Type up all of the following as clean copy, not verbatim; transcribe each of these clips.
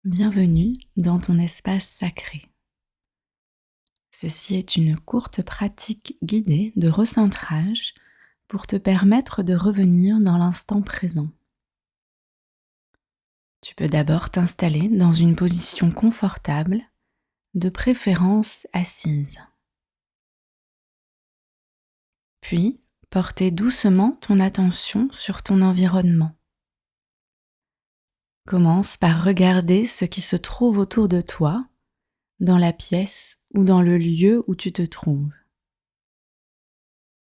Bienvenue dans ton espace sacré. Ceci est une courte pratique guidée de recentrage pour te permettre de revenir dans l'instant présent. Tu peux d'abord t'installer dans une position confortable, de préférence assise. Puis, porter doucement ton attention sur ton environnement. Commence par regarder ce qui se trouve autour de toi, dans la pièce ou dans le lieu où tu te trouves.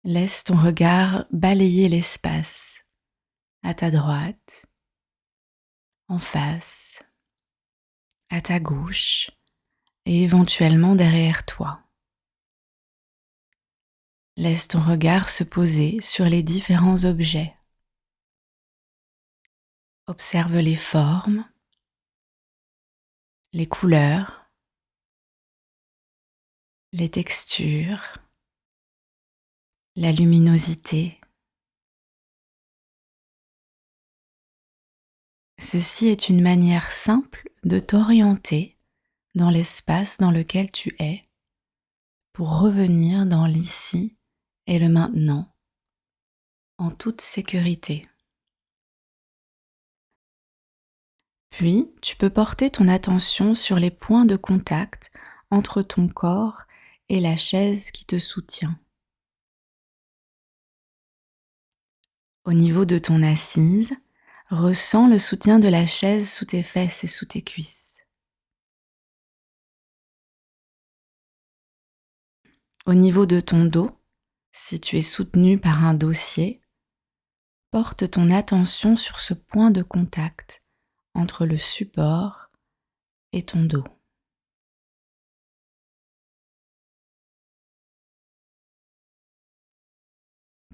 Laisse ton regard balayer l'espace, à ta droite, en face, à ta gauche et éventuellement derrière toi. Laisse ton regard se poser sur les différents objets. Observe les formes, les couleurs, les textures, la luminosité. Ceci est une manière simple de t'orienter dans l'espace dans lequel tu es pour revenir dans l'ici et le maintenant en toute sécurité. Puis, tu peux porter ton attention sur les points de contact entre ton corps et la chaise qui te soutient. Au niveau de ton assise, ressens le soutien de la chaise sous tes fesses et sous tes cuisses. Au niveau de ton dos, si tu es soutenu par un dossier, porte ton attention sur ce point de contact entre le support et ton dos.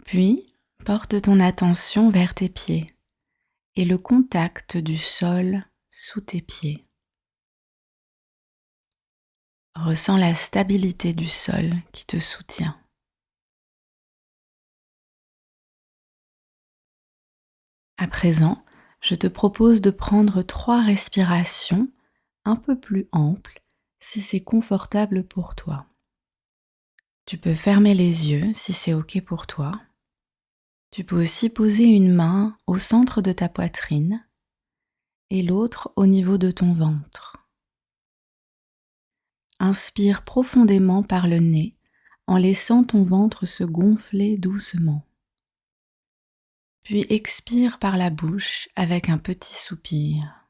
Puis, porte ton attention vers tes pieds et le contact du sol sous tes pieds. Ressens la stabilité du sol qui te soutient. À présent, je te propose de prendre 3 respirations un peu plus amples si c'est confortable pour toi. Tu peux fermer les yeux si c'est OK pour toi. Tu peux aussi poser une main au centre de ta poitrine et l'autre au niveau de ton ventre. Inspire profondément par le nez en laissant ton ventre se gonfler doucement. Puis expire par la bouche avec un petit soupir.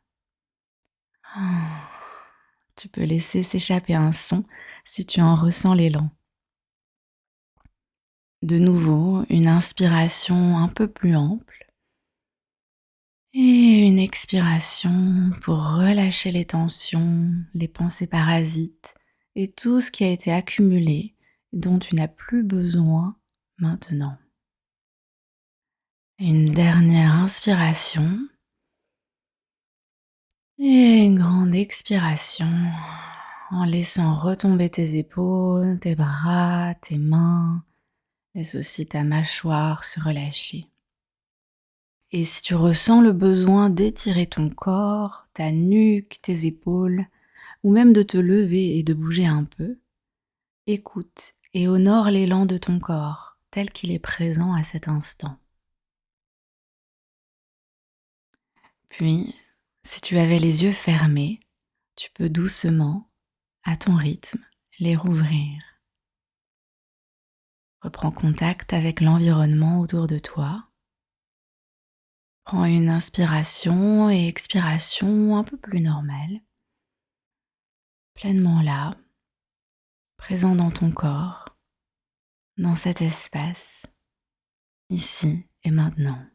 Tu peux laisser s'échapper un son si tu en ressens l'élan. De nouveau, une inspiration un peu plus ample et une expiration pour relâcher les tensions, les pensées parasites et tout ce qui a été accumulé dont tu n'as plus besoin maintenant. Une dernière inspiration et une grande expiration en laissant retomber tes épaules, tes bras, tes mains. Laisse aussi ta mâchoire se relâcher. Et si tu ressens le besoin d'étirer ton corps, ta nuque, tes épaules, ou même de te lever et de bouger un peu, écoute et honore l'élan de ton corps tel qu'il est présent à cet instant. Puis, si tu avais les yeux fermés, tu peux doucement, à ton rythme, les rouvrir. Reprends contact avec l'environnement autour de toi. Prends une inspiration et expiration un peu plus normale. Pleinement là, présent dans ton corps, dans cet espace, ici et maintenant.